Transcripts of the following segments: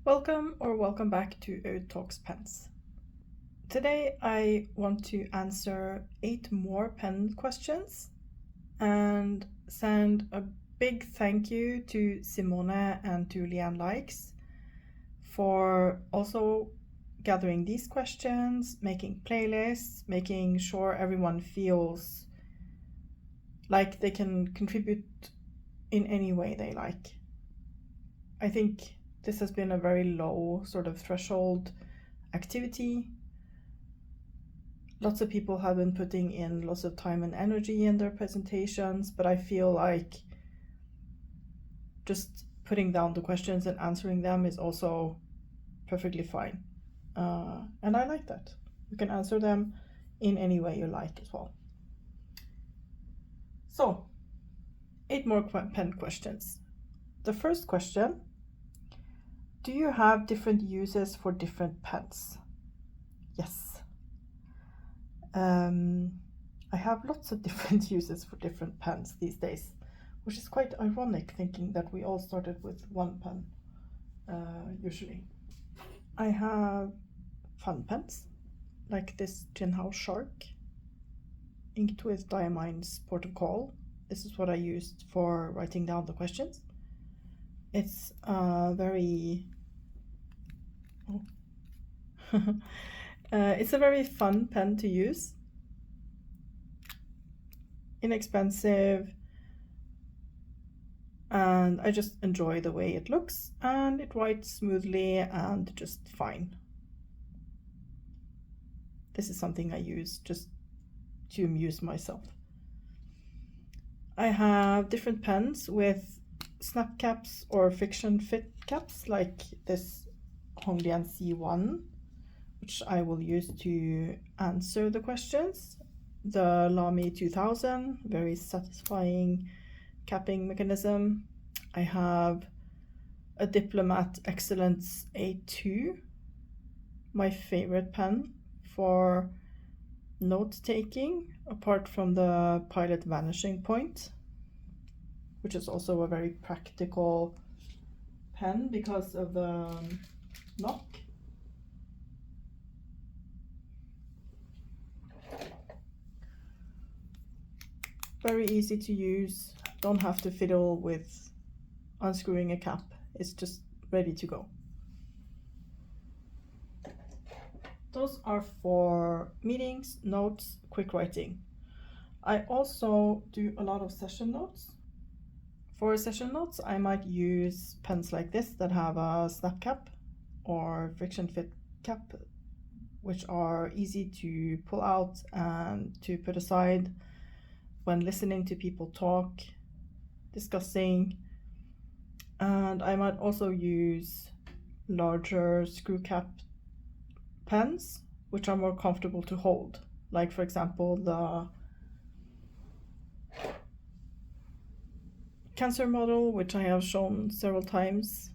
Welcome back to Oud Talks Pens. Today I want to answer 8 more pen questions and send a big thank you to Simone and to Leanne Likes for also gathering these questions, making playlists, making sure everyone feels like they can contribute in any way they like. I think this has been a very low sort of threshold activity. Lots of people have been putting in lots of time and energy in their presentations, but I feel like just putting down the questions and answering them is also perfectly fine. And I like that. You can answer them in any way you like as well. So, 8 more pen questions. The first question: do you have different uses for different pens? Yes. I have lots of different uses for different pens these days, which is quite ironic thinking that we all started with one pen, usually. I have fun pens, like this Jinhao Shark, inked with Diamine's Port of Call. This is what I used for writing down the questions. It's it's a very fun pen to use. Inexpensive, and I just enjoy the way it looks, and it writes smoothly and just fine. This is something I use just to amuse myself. I have different pens with snap caps or friction fit caps, like this Honglian C1, which I will use to answer the questions. The Lamy 2000, very satisfying capping mechanism. I have a Diplomat Excellence A2, my favorite pen for note taking, apart from the Pilot Vanishing Point, which is also a very practical pen because of the knock. Very easy to use, don't have to fiddle with unscrewing a cap, it's just ready to go. Those are for meetings, notes, quick writing. I also do a lot of session notes. For session notes, I might use pens like this that have a snap cap or friction fit cap, which are easy to pull out and to put aside when listening to people talk, discussing. And I might also use larger screw cap pens, which are more comfortable to hold. Like, for example, the Cancer model, which I have shown several times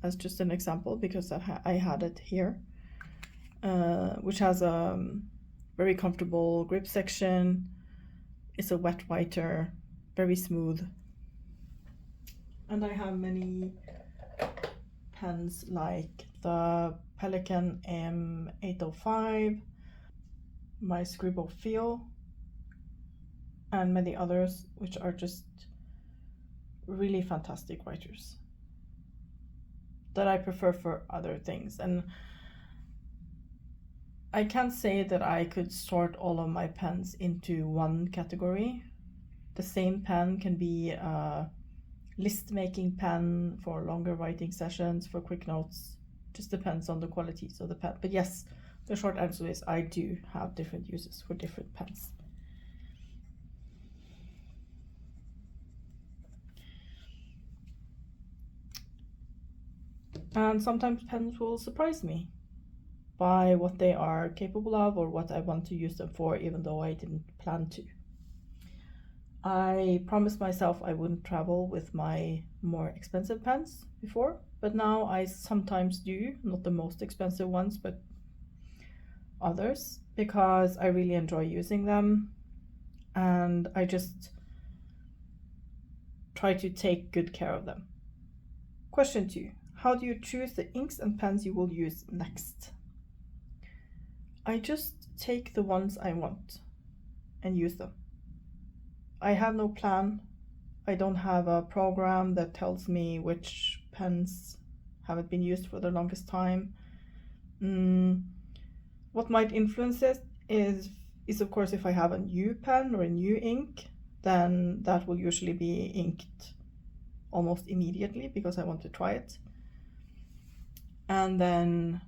as just an example because I had it here, which has a very comfortable grip section. It's a wet writer, very smooth. And I have many pens like the Pelikan M805, my Scribble Feel, and many others, which are just really fantastic writers that I prefer for other things. And I can't say that I could sort all of my pens into one category. The same pen can be a list-making pen for longer writing sessions, for quick notes. Just depends on the qualities of the pen. But yes, the short answer is I do have different uses for different pens. And sometimes pens will surprise me by what they are capable of or what I want to use them for, even though I didn't plan to. I promised myself I wouldn't travel with my more expensive pens before, but now I sometimes do, not the most expensive ones, but others, because I really enjoy using them, and I just try to take good care of them. Question 2. How do you choose the inks and pens you will use next? I just take the ones I want and use them. I have no plan. I don't have a program that tells me which pens haven't been used for the longest time. What might influence it is of course if I have a new pen or a new ink, then that will usually be inked almost immediately because I want to try it. And then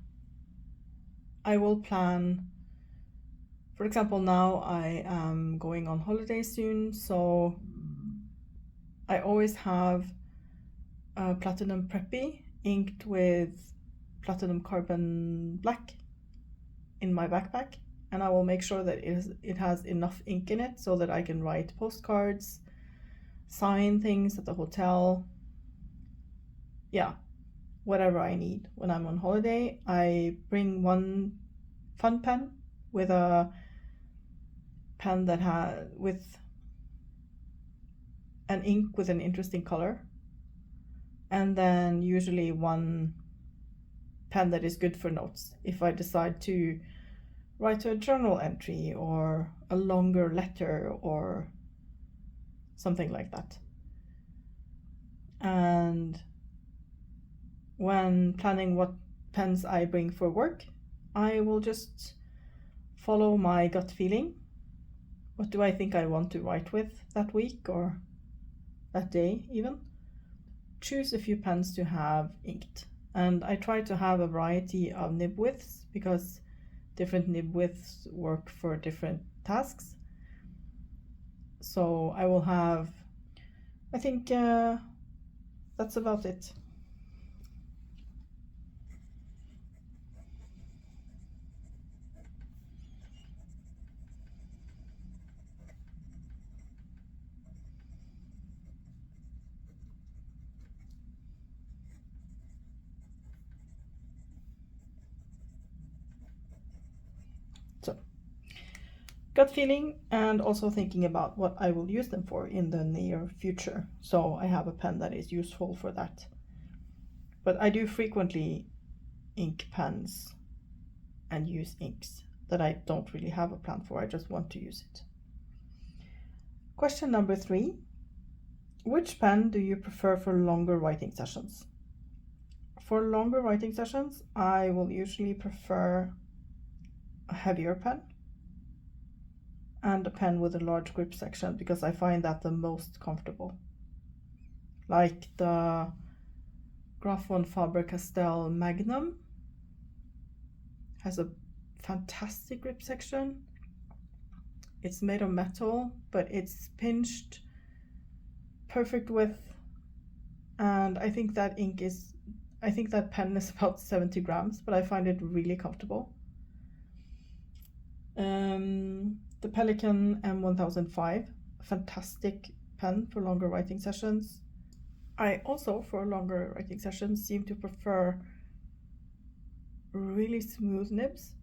I will plan, for example, now I am going on holiday soon, so I always have a Platinum Preppy inked with Platinum Carbon Black in my backpack, and I will make sure that it has enough ink in it so that I can write postcards, sign things at the hotel, yeah, whatever I need when I'm on holiday. I bring one fun pen with a pen that with an ink with an interesting color, and then usually one pen that is good for notes if I decide to write a journal entry or a longer letter or something like that. And when planning what pens I bring for work, I will just follow my gut feeling. What do I think I want to write with that week or that day even? Choose a few pens to have inked. And I try to have a variety of nib widths because different nib widths work for different tasks. So I will have, I think that's about it. So, gut feeling and also thinking about what I will use them for in the near future. So I have a pen that is useful for that. But I do frequently ink pens and use inks that I don't really have a plan for. I just want to use it. Question number 3. Which pen do you prefer for longer writing sessions? For longer writing sessions, I will usually prefer a heavier pen and a pen with a large grip section because I find that the most comfortable. Like the Grafon Faber-Castell Magnum has a fantastic grip section. It's made of metal, but it's pinched, perfect width, and I think that pen is about 70 grams, but I find it really comfortable. The Pelikan M1005, a fantastic pen for longer writing sessions. I also, for longer writing sessions, seem to prefer really smooth nibs.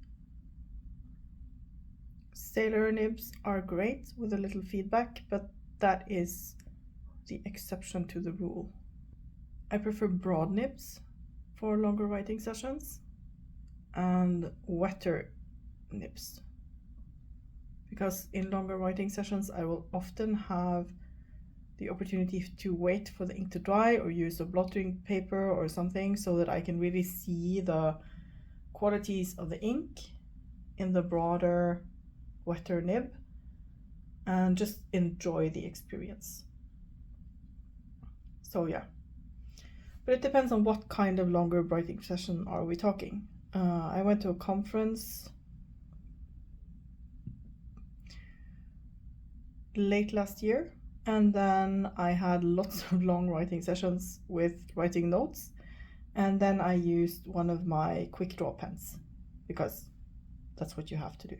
Sailor nibs are great with a little feedback, but that is the exception to the rule. I prefer broad nibs for longer writing sessions and wetter nibs, because in longer writing sessions I will often have the opportunity to wait for the ink to dry or use a blotting paper or something so that I can really see the qualities of the ink in the broader, wetter nib and just enjoy the experience. So yeah, but it depends on what kind of longer writing session are we talking. I went to a conference late last year, and then I had lots of long writing sessions with writing notes, and then I used one of my quick draw pens because that's what you have to do.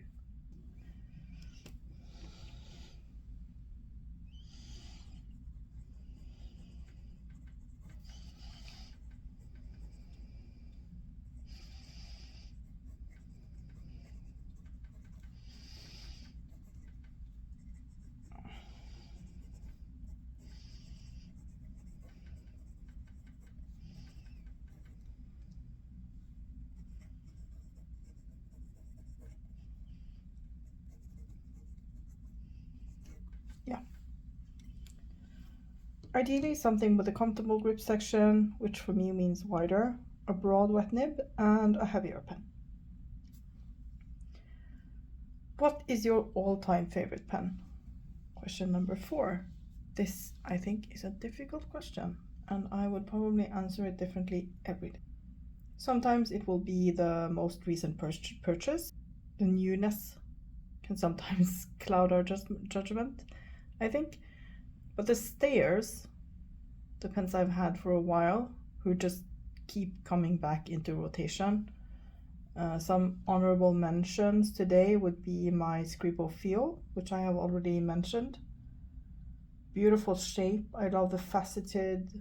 Ideally something with a comfortable grip section, which for me means wider, a broad wet nib, and a heavier pen. What is your all-time favorite pen? Question number 4. This, I think, is a difficult question, and I would probably answer it differently every day. Sometimes it will be the most recent purchase. The newness can sometimes cloud our judgment, I think. But the stayers, the pens I've had for a while, who just keep coming back into rotation. Some honorable mentions today would be my Scribble Feel, which I have already mentioned. Beautiful shape. I love the faceted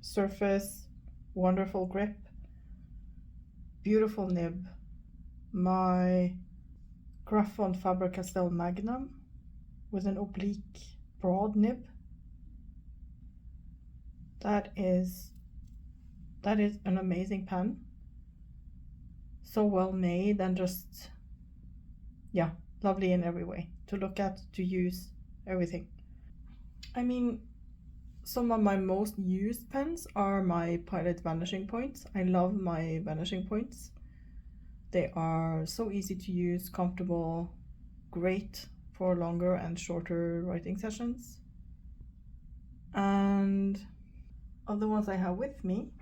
surface, wonderful grip, beautiful nib. My Graphon Faber-Castell Magnum with an oblique broad nib. That is an amazing pen. So well made and just, yeah, lovely in every way to look at, to use, everything. I mean, some of my most used pens are my Pilot Vanishing Points. I love my Vanishing Points. They are so easy to use, comfortable, great for longer and shorter writing sessions. And other ones I have with me,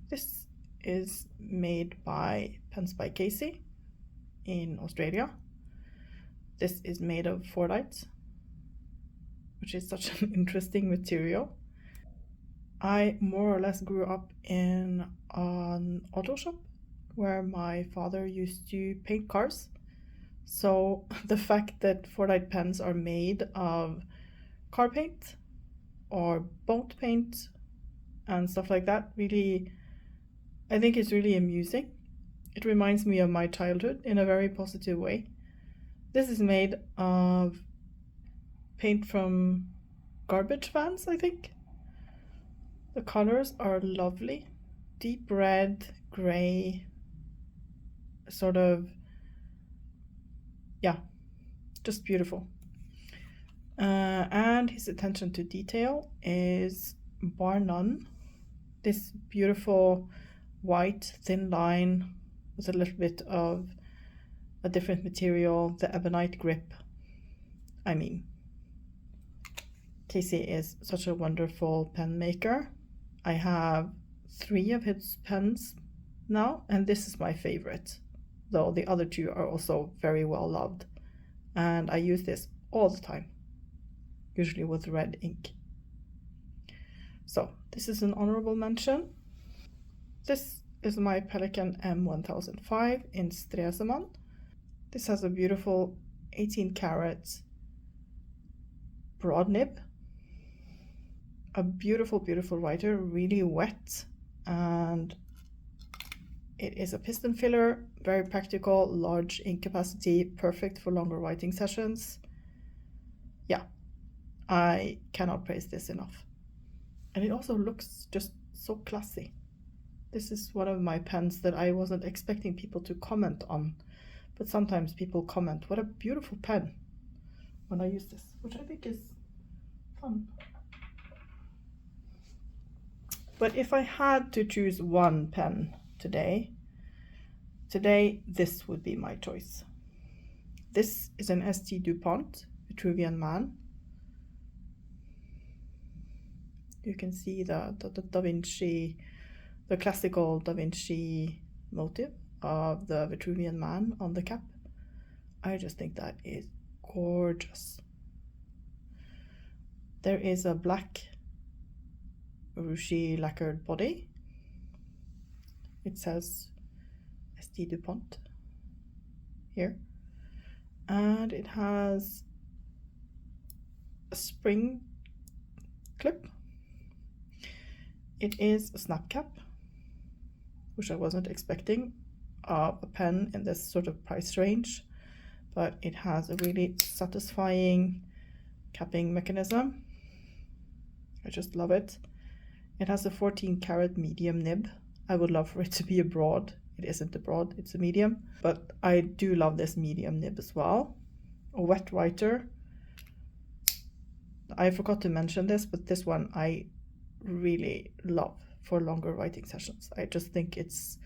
this is made by Pens by Casey in Australia. This is made of Fordite, which is such an interesting material. I more or less grew up in an auto shop where my father used to paint cars. So the fact that Fordite pens are made of car paint or boat paint and stuff like that, really, I think it's really amusing. It reminds me of my childhood in a very positive way. This is made of paint from garbage vans, I think. The colors are lovely. Deep red, gray, sort of, yeah, just beautiful. And his attention to detail is bar none. This beautiful white thin line with a little bit of a different material, the ebonite grip. I mean, Casey is such a wonderful pen maker. I have 3 of his pens now, and this is my favorite, though the other 2 are also very well loved. And I use this all the time, usually with red ink. So this is an honorable mention. This is my Pelikan M1005 in Stresemann. This has a beautiful 18 karat broad nib. A beautiful, beautiful writer, really wet, and it is a piston filler, very practical, large ink capacity, perfect for longer writing sessions. Yeah, I cannot praise this enough. And it also looks just so classy. This is one of my pens that I wasn't expecting people to comment on, but sometimes people comment, what a beautiful pen, when I use this, which I think is fun. But if I had to choose one pen today, this would be my choice. This is an St. DuPont Vitruvian Man. You can see the Da Vinci, the classical Da Vinci motif of the Vitruvian Man on the cap. I just think that is gorgeous. There is a black ruchy lacquered body. It says St. DuPont here, and it has a spring clip. It is a snap cap, which I wasn't expecting of a pen in this sort of price range, but it has a really satisfying capping mechanism. I just love it. It has a 14 karat medium nib. I would love for it to be a broad. It isn't a broad, it's a medium, but I do love this medium nib as well. A wet writer. I forgot to mention this, but this one I really love for longer writing sessions. I just think it's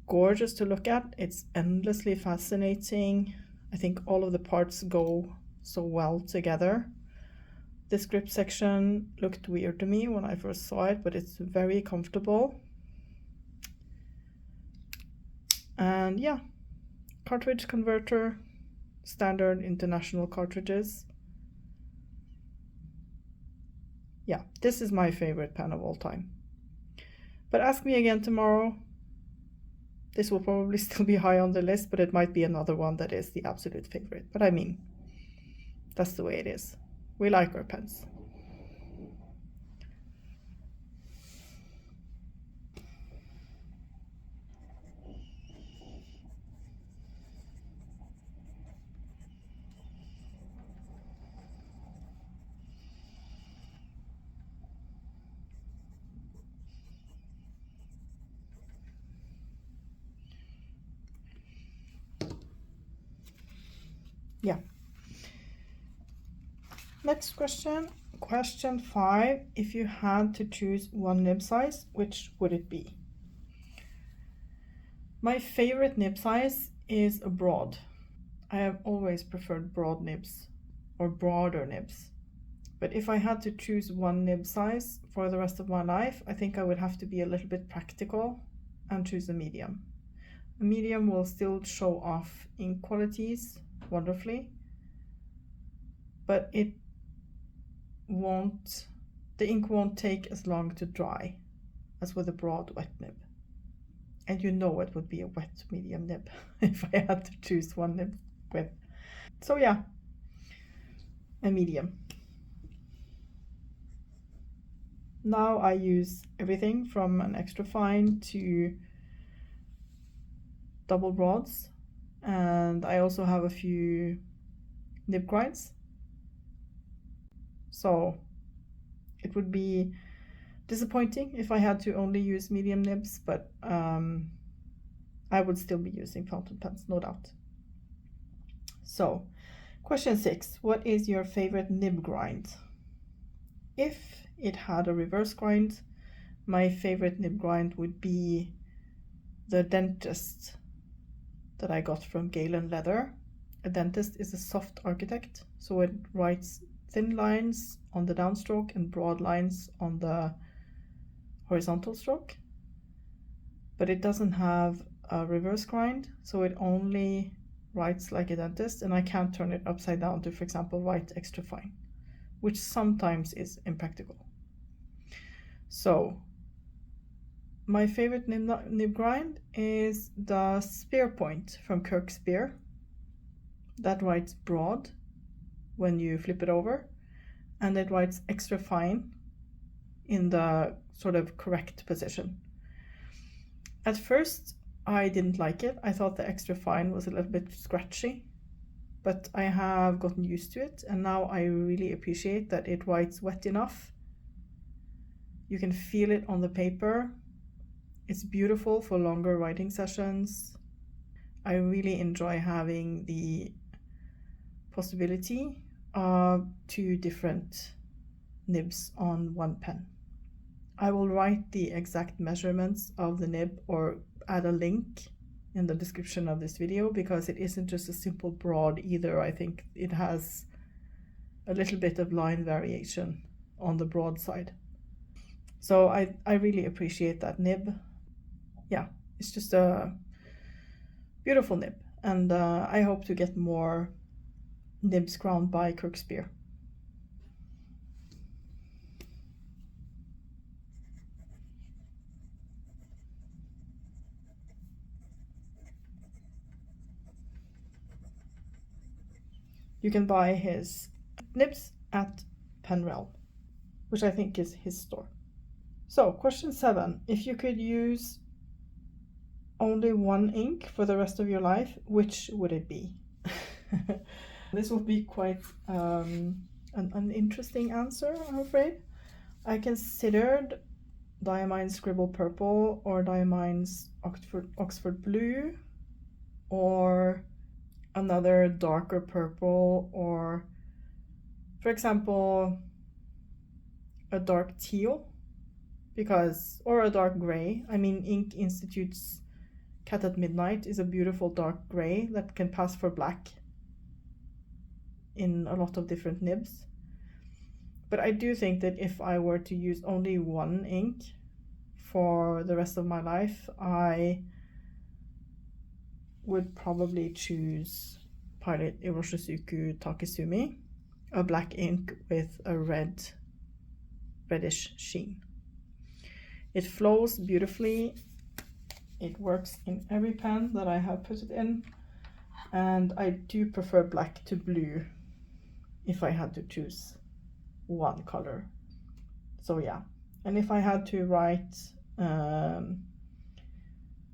gorgeous to look at. It's endlessly fascinating. I think all of the parts go so well together. The script section looked weird to me when I first saw it, but it's very comfortable. And yeah, cartridge converter, standard international cartridges. Yeah, this is my favorite pen of all time. But ask me again tomorrow. This will probably still be high on the list, but it might be another one that is the absolute favorite. But I mean, that's the way it is. We like our pens. Yeah. Next question. Question 5. If you had to choose one nib size, which would it be? My favorite nib size is a broad. I have always preferred broad nibs or broader nibs. But if I had to choose one nib size for the rest of my life, I think I would have to be a little bit practical and choose a medium. A medium will still show off ink qualities wonderfully, but the ink won't take as long to dry as with a broad wet nib. And you know it would be a wet medium nib if I had to choose one nib with. So yeah, a medium. Now I use everything from an extra fine to double broads, and I also have a few nib grinds. So it would be disappointing if I had to only use medium nibs, but I would still be using fountain pens, no doubt. So, question 6. What is your favorite nib grind? If it had a reverse grind, my favorite nib grind would be the Dentist that I got from Galen Leather. A Dentist is a soft architect, so it writes thin lines on the downstroke and broad lines on the horizontal stroke, but it doesn't have a reverse grind, so it only writes like a dentist, and I can't turn it upside down to, for example, write extra fine, which sometimes is impractical. So my favorite nib grind is the Speerpoint from Kirk Speer. That writes broad when you flip it over, and it writes extra fine in the sort of correct position. At first, I didn't like it. I thought the extra fine was a little bit scratchy, but I have gotten used to it, and now I really appreciate that it writes wet enough. You can feel it on the paper. It's beautiful for longer writing sessions. I really enjoy having the possibility of 2 different nibs on one pen. I will write the exact measurements of the nib or add a link in the description of this video, because it isn't just a simple broad either. I think it has a little bit of line variation on the broad side. So I really appreciate that nib. Yeah, it's just a beautiful nib, and I hope to get more nibs crowned by Kirk Speer. You can buy his nibs at Penrel, which I think is his store. So, question 7. If you could use only one ink for the rest of your life, which would it be? This will be quite an interesting answer, I'm afraid. I considered Diamine's Scribble Purple or Diamine's Oxford Blue, or another darker purple, or For example, a dark teal, or a dark gray. I mean, Ink Institute's Cat at Midnight is a beautiful dark gray that can pass for black in a lot of different nibs. But I do think that if I were to use only one ink for the rest of my life, I would probably choose Pilot Iroshizuku Takesumi, a black ink with a reddish sheen. It flows beautifully. It works in every pen that I have put it in, and I do prefer black to blue if I had to choose one color. So yeah, and if I had to write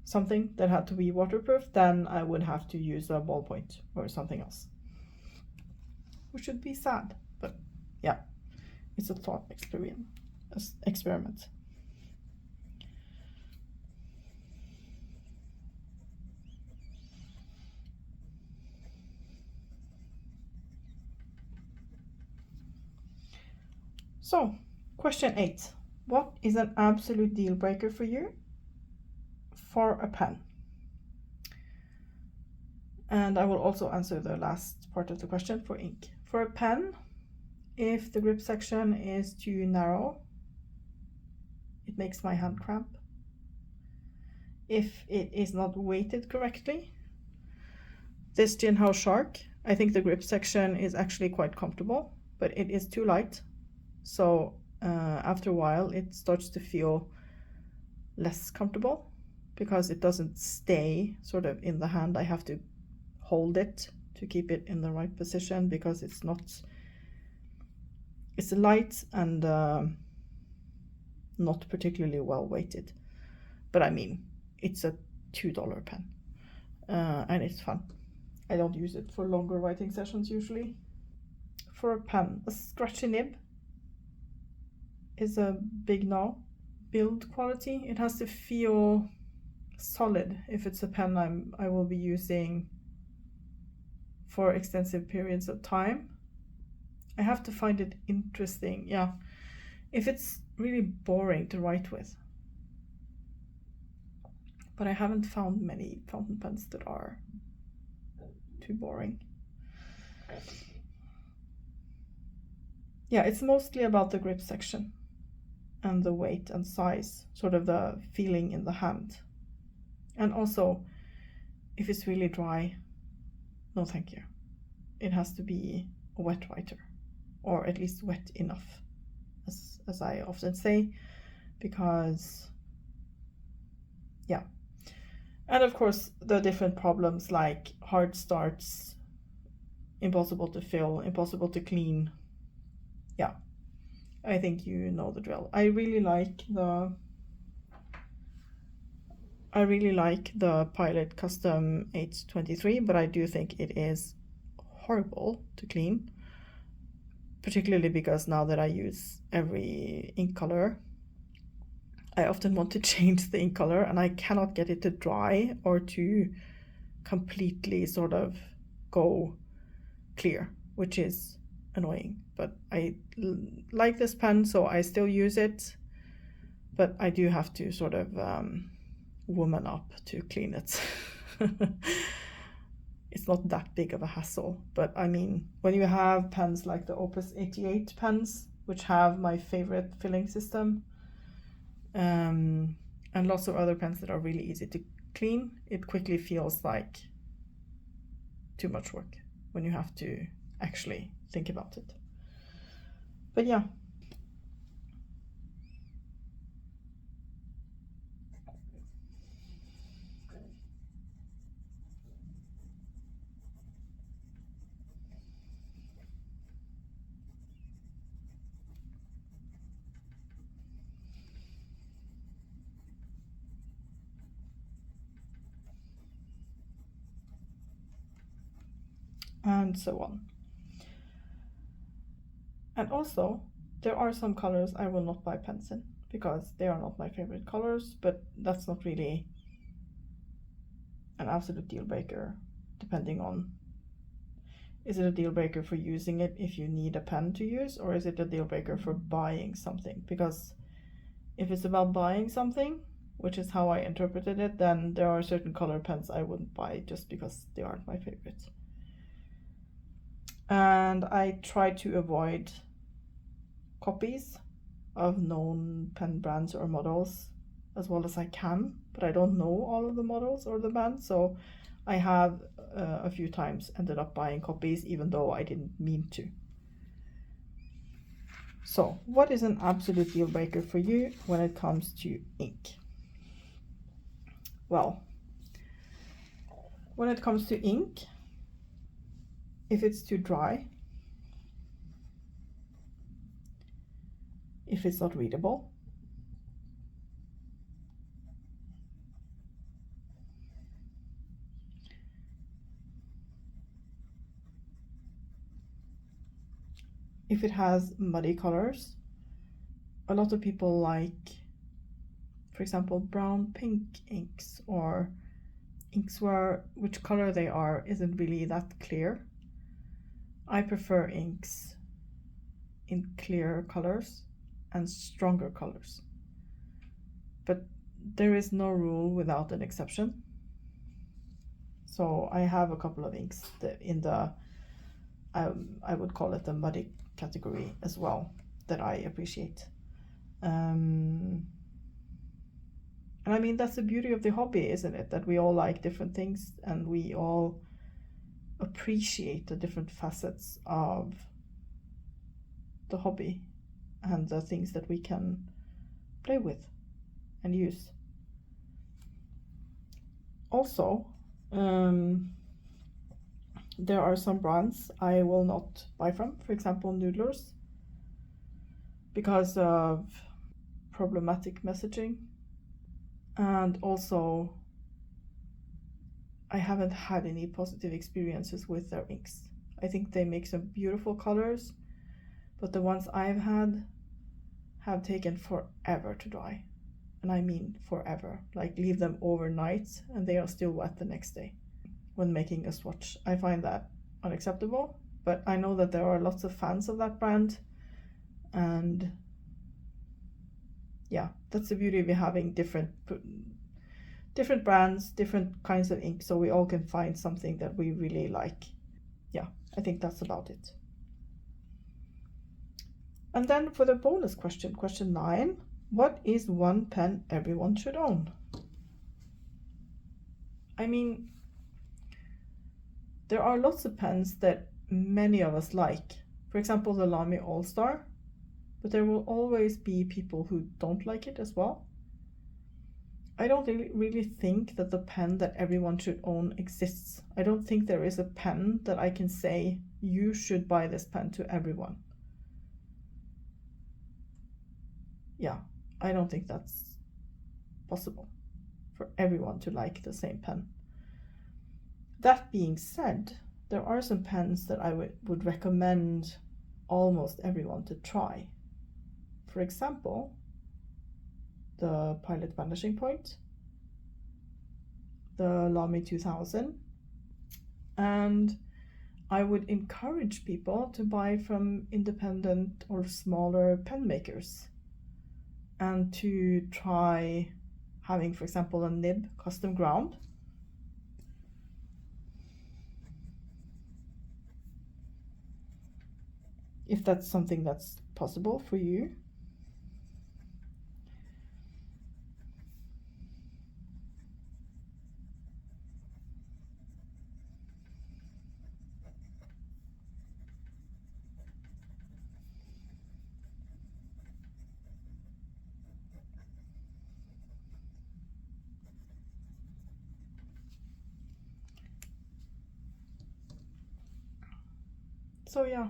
something that had to be waterproof, then I would have to use a ballpoint or something else, which would be sad, but yeah, it's a thought experiment. So, question 8. What is an absolute deal breaker for you for a pen? And I will also answer the last part of the question for ink. For a pen, if the grip section is too narrow, it makes my hand cramp. If it is not weighted correctly, this Jinhao Shark, I think the grip section is actually quite comfortable, but it is too light. So after a while, it starts to feel less comfortable because it doesn't stay sort of in the hand. I have to hold it to keep it in the right position because it's light and not particularly well weighted. But I mean, it's a $2 pen and it's fun. I don't use it for longer writing sessions usually. For a pen, a scratchy nib is a big no. Build quality, it has to feel solid if it's a pen I will be using for extensive periods of time. I have to find it interesting. Yeah, if it's really boring to write with, but I haven't found many fountain pens that are too boring. Yeah, it's mostly about the grip section and the weight and size, sort of the feeling in the hand. And also, if it's really dry, no thank you. It has to be a wet writer, or at least wet enough, as I often say, because yeah. And of course, the different problems like hard starts, impossible to fill, impossible to clean. Yeah, I think you know the drill. I really like the Pilot Custom 823, but I do think it is horrible to clean, particularly because now that I use every ink color, I often want to change the ink color and I cannot get it to dry or to completely sort of go clear, which is annoying. But I like this pen, so I still use it, but I do have to sort of woman up to clean it. It's not that big of a hassle, but I mean, when you have pens like the Opus 88 pens, which have my favorite filling system, and lots of other pens that are really easy to clean, it quickly feels like too much work when you have to actually think about it. But yeah. And so on. And also, there are some colors I will not buy pens in because they are not my favorite colors, but that's not really an absolute deal breaker, depending on Is it a deal breaker for using it if you need a pen to use, or is it a deal breaker for buying something? Because if it's about buying something, which is how I interpreted it, then there are certain color pens I wouldn't buy just because they aren't my favorites. And I try to avoid copies of known pen brands or models as well as I can, but I don't know all of the models or the brands, so I have a few times ended up buying copies even though I didn't mean to. So, what is an absolute deal breaker for you when it comes to ink? Well, when it comes to ink, if it's too dry, if it's not readable, if it has muddy colors. A lot of people like, for example, brown pink inks, or inks where which color they are isn't really that clear. I prefer inks in clear colors and stronger colors, but there is no rule without an exception. So I have a couple of inks in the I would call it the muddy category as well that I appreciate. And I mean, that's the beauty of the hobby, isn't it? That we all like different things and we all appreciate the different facets of the hobby and the things that we can play with and use. Also, there are some brands I will not buy from, for example, Noodlers, because of problematic messaging, and also I haven't had any positive experiences with their inks. I think they make some beautiful colors, but the ones I've had have taken forever to dry. And I mean forever, like leave them overnight and they are still wet the next day when making a swatch. I find that unacceptable, but I know that there are lots of fans of that brand, and yeah, that's the beauty of having different brands, different kinds of ink, so we all can find something that we really like. Yeah, I think that's about it. And then for the bonus question, question 9, what is one pen everyone should own? I mean, there are lots of pens that many of us like. For example, the Lamy All-Star, but there will always be people who don't like it as well. I don't really think that the pen that everyone should own exists. I don't think there is a pen that I can say, you should buy this pen to everyone. Yeah, I don't think that's possible for everyone to like the same pen. That being said, there are some pens that I would recommend almost everyone to try. For example, the Pilot Vanishing Point, the Lamy 2000, and I would encourage people to buy from independent or smaller pen makers and to try having, for example, a nib custom ground. If that's something that's possible for you. So yeah.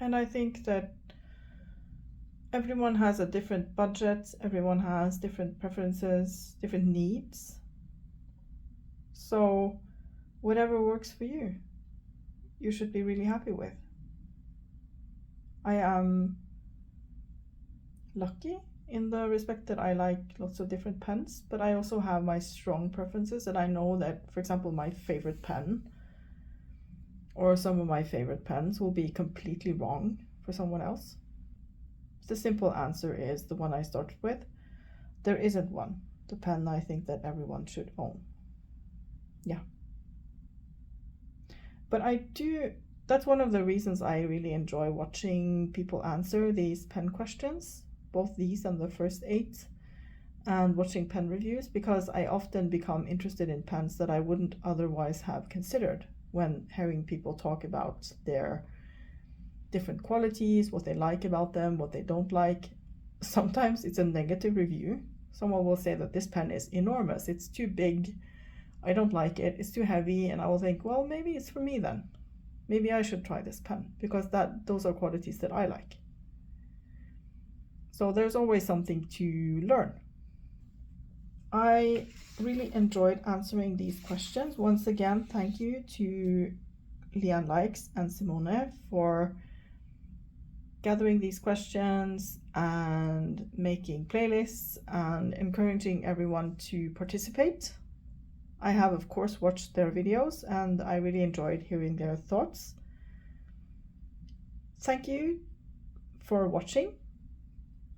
And I think that everyone has a different budget, everyone has different preferences, different needs. So whatever works for you, you should be really happy with. I am lucky in the respect that I like lots of different pens, but I also have my strong preferences, and I know that, for example, my favorite pen or some of my favorite pens will be completely wrong for someone else. The simple answer is the one I started with. There isn't one. The pen I think that everyone should own. Yeah. But that's one of the reasons I really enjoy watching people answer these pen questions, both these and the first 8, and watching pen reviews, because I often become interested in pens that I wouldn't otherwise have considered when hearing people talk about their different qualities, what they like about them, what they don't like. Sometimes it's a negative review. Someone will say that this pen is enormous, it's too big, I don't like it, it's too heavy, and I will think, well, maybe it's for me then. Maybe I should try this pen, because those are qualities that I like. So there's always something to learn. I really enjoyed answering these questions. Once again, thank you to Lian Likes and Simone for gathering these questions and making playlists and encouraging everyone to participate. I have, of course, watched their videos and I really enjoyed hearing their thoughts. Thank you for watching.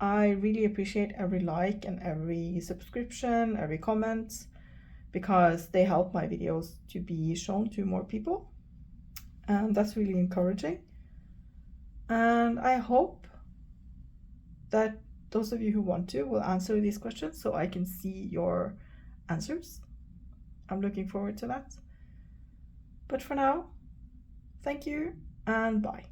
I really appreciate every like and every subscription, every comment, because they help my videos to be shown to more people. And that's really encouraging. And I hope that those of you who want to will answer these questions so I can see your answers. I'm looking forward to that. But for now, thank you and bye.